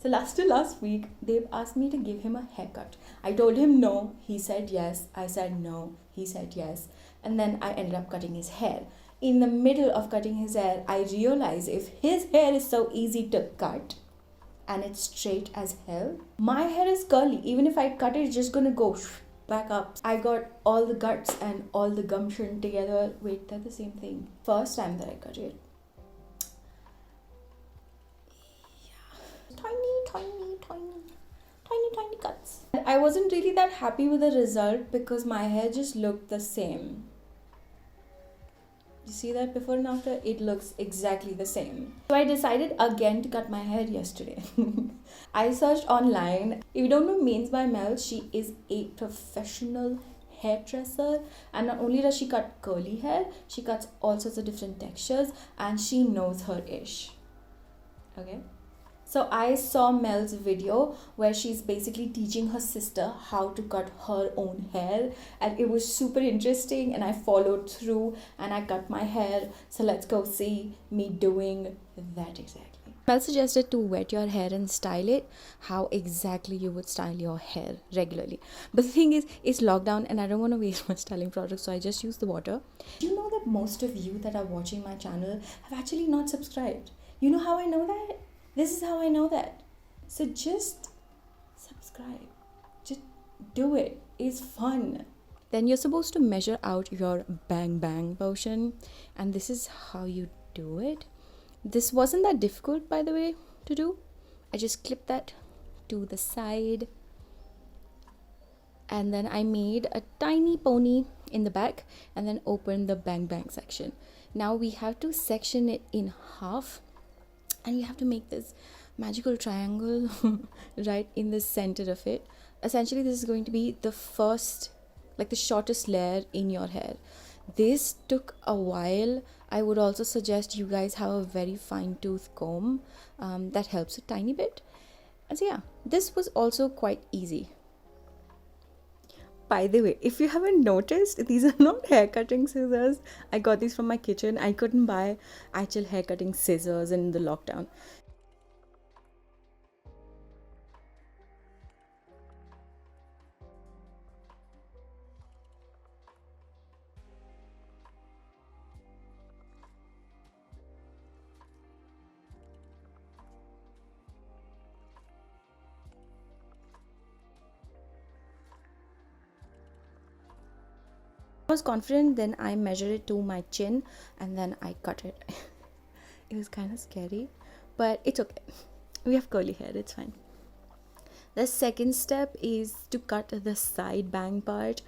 So last week, they've asked me to give him a haircut. I told him no. He said yes. I said no. He said yes. And then I ended up cutting his hair. In the middle of cutting his hair, I realized if his hair is so easy to cut and it's straight as hell, my hair is curly. Even if I cut it, it's just gonna go back up. I got all the guts and all the gumption together. Wait, they're the same thing. First time that I cut it. Tiny cuts. I wasn't really that happy with the result because my hair just looked the same. You see that before and after? It looks exactly the same. So I decided again to cut my hair yesterday. I searched online. If you don't know Mains by Mel, she is a professional hairdresser, and not only does she cut curly hair, she cuts all sorts of different textures, and she knows her ish. Okay? So I saw Mel's video where she's basically teaching her sister how to cut her own hair, and it was super interesting, and I followed through and I cut my hair. So let's go see me doing that exactly. Mel suggested to wet your hair and style it how exactly you would style your hair regularly. But the thing is, it's lockdown and I don't want to waste my styling products, so I just use the water. Do you know that most of you that are watching my channel have actually not subscribed? You know how I know that? This is how I know that. So just subscribe. Just do it. It's fun. Then you're supposed to measure out your bang bang portion, and this is how you do it. This wasn't that difficult, by the way, to do. I just clipped that to the side, and then I made a tiny pony in the back and then opened the bang bang section. Now we have to section it in half, and you have to make this magical triangle right in the center of it. Essentially, this is going to be the first, like the shortest layer in your hair. This took a while. I would also suggest you guys have a very fine tooth comb. That helps a tiny bit. And so yeah, this was also quite easy. By the way, if you haven't noticed, these are not hair cutting scissors. I got these from my kitchen. I couldn't buy actual hair cutting scissors in the lockdown. I was confident, then I measured it to my chin and then I cut it. It was kind of scary, but it's okay. We have curly hair, it's fine. The second step is to cut the side bang part.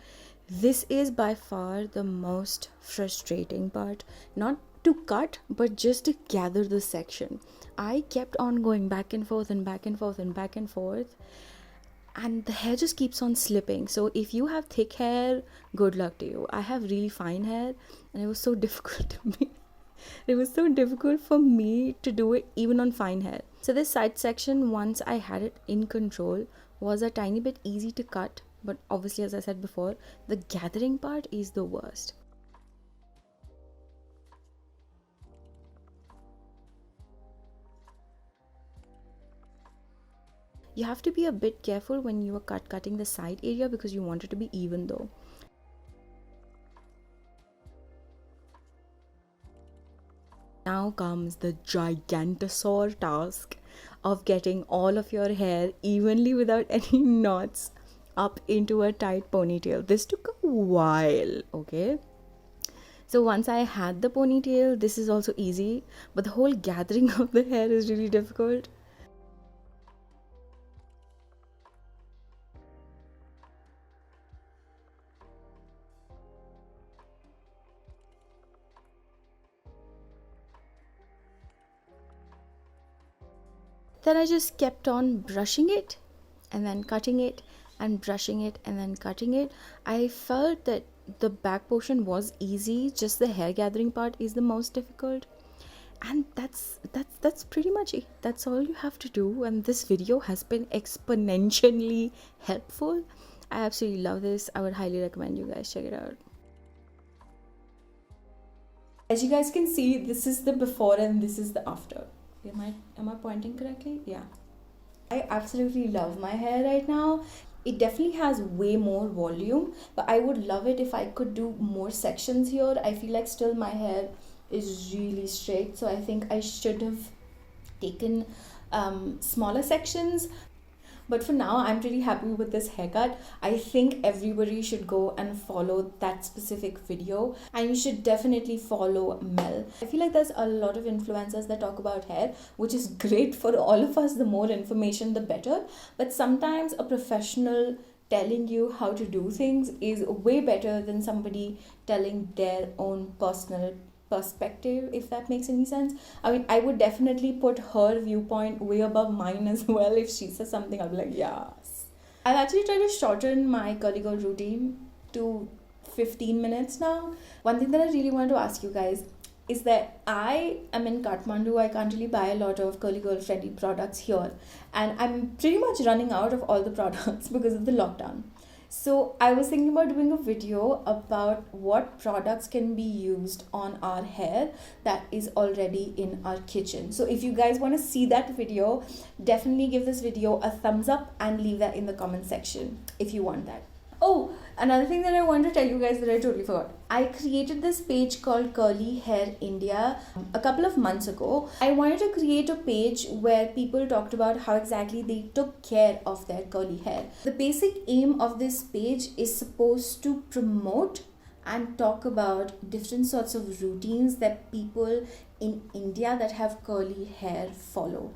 This is by far the most frustrating part. Not to cut, but just to gather the section. I kept on going back and forth and back and forth and back and forth, and the hair just keeps on slipping. So if you have thick hair, good luck to you. I have really fine hair, and it was so difficult to me. It was so difficult for me to do it even on fine hair. So this side section, once I had it in control, was a tiny bit easy to cut, but obviously, as I said before, the gathering part is the worst. You have to be a bit careful when you are cutting the side area because you want it to be even though. Now comes the gigantosaur task of getting all of your hair evenly without any knots up into a tight ponytail. This took a while, okay? So once I had the ponytail, this is also easy, but the whole gathering of the hair is really difficult. Then I just kept on brushing it and then cutting it and brushing it and then cutting it. I felt that the back portion was easy, just the hair gathering part is the most difficult. And that's pretty much it. That's all you have to do, and this video has been exponentially helpful. I absolutely love this. I would highly recommend you guys check it out. As you guys can see, this is the before and this is the after. Am I pointing correctly? Yeah. I absolutely love my hair right now. It definitely has way more volume, but I would love it if I could do more sections here. I feel like still my hair is really straight, so I think I should have taken smaller sections. But for now, I'm pretty happy with this haircut. I think everybody should go and follow that specific video, and you should definitely follow Mel. I feel like there's a lot of influencers that talk about hair, which is great for all of us. The more information, the better. But sometimes a professional telling you how to do things is way better than somebody telling their own personal perspective, if that makes any sense. I mean, I would definitely put her viewpoint way above mine as well. If she says something, I'll be like, yes. I've actually tried to shorten my curly girl routine to 15 minutes now. One thing that I really wanted to ask you guys is that I am in Kathmandu. I can't really buy a lot of curly girl friendly products here, and I'm pretty much running out of all the products because of the lockdown. So I was thinking about doing a video about what products can be used on our hair that is already in our kitchen. So if you guys want to see that video, definitely give this video a thumbs up and leave that in the comment section if you want that. Oh, another thing that I want to tell you guys that I totally forgot. I created this page called Curly Hair India a couple of months ago. I wanted to create a page where people talked about how exactly they took care of their curly hair. The basic aim of this page is supposed to promote and talk about different sorts of routines that people in India that have curly hair follow.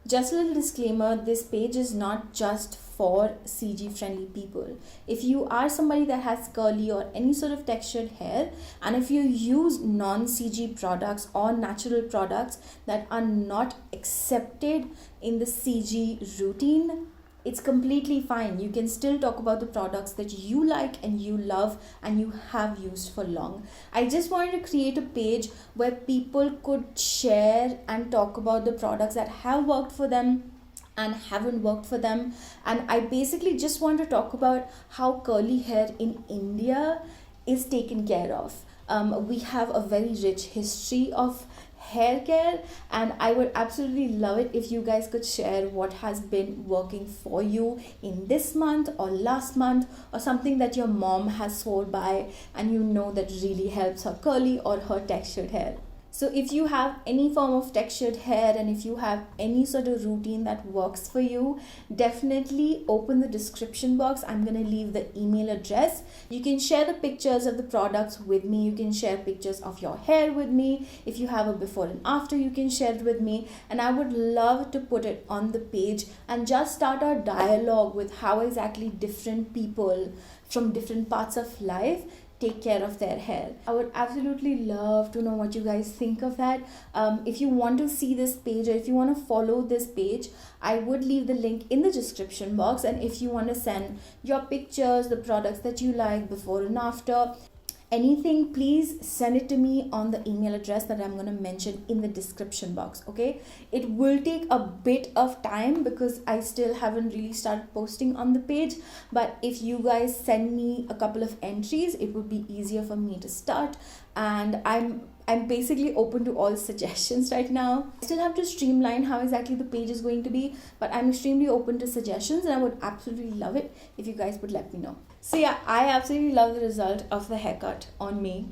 Just a little disclaimer, this page is not just for CG friendly people. If you are somebody that has curly or any sort of textured hair, and if you use non-CG products or natural products that are not accepted in the CG routine, it's completely fine. You can still talk about the products that you like and you love and you have used for long. I just wanted to create a page where people could share and talk about the products that have worked for them and haven't worked for them. And I basically just want to talk about how curly hair in India is taken care of. We have a very rich history of hair care, and I would absolutely love it if you guys could share what has been working for you in this month or last month, or something that your mom has swore by and you know that really helps her curly or her textured hair. So if you have any form of textured hair and if you have any sort of routine that works for you, definitely open the description box. I'm going to leave the email address. You can share the pictures of the products with me. You can share pictures of your hair with me. If you have a before and after, you can share it with me. And I would love to put it on the page and just start our dialogue with how exactly different people from different parts of life take care of their hair. I would absolutely love to know what you guys think of that. If you want to see this page or if you want to follow this page, I would leave the link in the description box. And if you want to send your pictures, the products that you like before and after, anything, please send it to me on the email address that I'm going to mention in the description box. Okay, it will take a bit of time because I still haven't really started posting on the page, but if you guys send me a couple of entries, it would be easier for me to start. And I'm basically open to all suggestions right now. I still have to streamline how exactly the page is going to be, but I'm extremely open to suggestions, and I would absolutely love it if you guys would let me know. So yeah, I absolutely love the result of the haircut on me.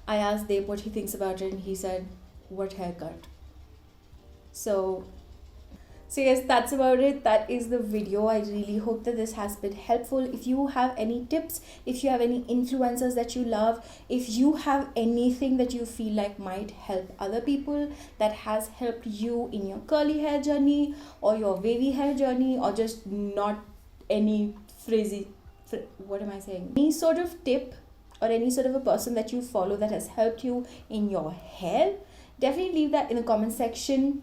I asked Dave what he thinks about it, and he said, what haircut? So yes, that's about it. That is the video. I really hope that this has been helpful. If you have any tips, if you have any influencers that you love, if you have anything that you feel like might help other people, that has helped you in your curly hair journey or your wavy hair journey, or just not any any sort of tip or any sort of a person that you follow that has helped you in your hair, definitely leave that in the comment section.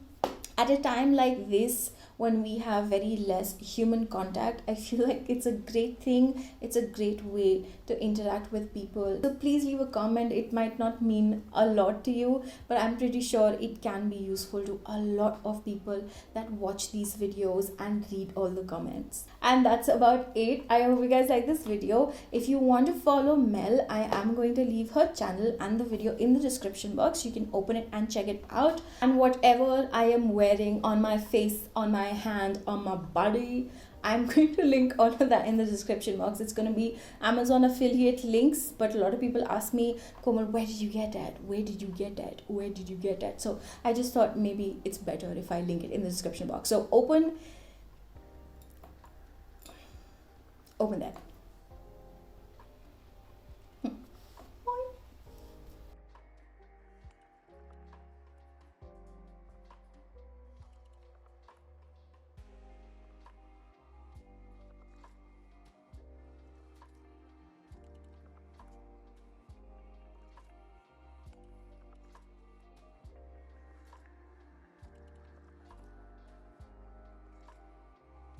At a time like this, when we have very less human contact, I feel like it's a great thing. It's a great way to interact with people. So please leave a comment. It might not mean a lot to you, but I'm pretty sure it can be useful to a lot of people that watch these videos and read all the comments. And that's about it. I hope you guys like this video. If you want to follow Mel, I am going to leave her channel and the video in the description box. You can open it and check it out. And whatever I am wearing on my face, on my hand, on my body. I'm going to link all of that in the description box. It's going to be Amazon affiliate links, but a lot of people ask me, Komal, where did you get that? Where did you get that? Where did you get that? So I just thought maybe it's better if I link it in the description box. So open that.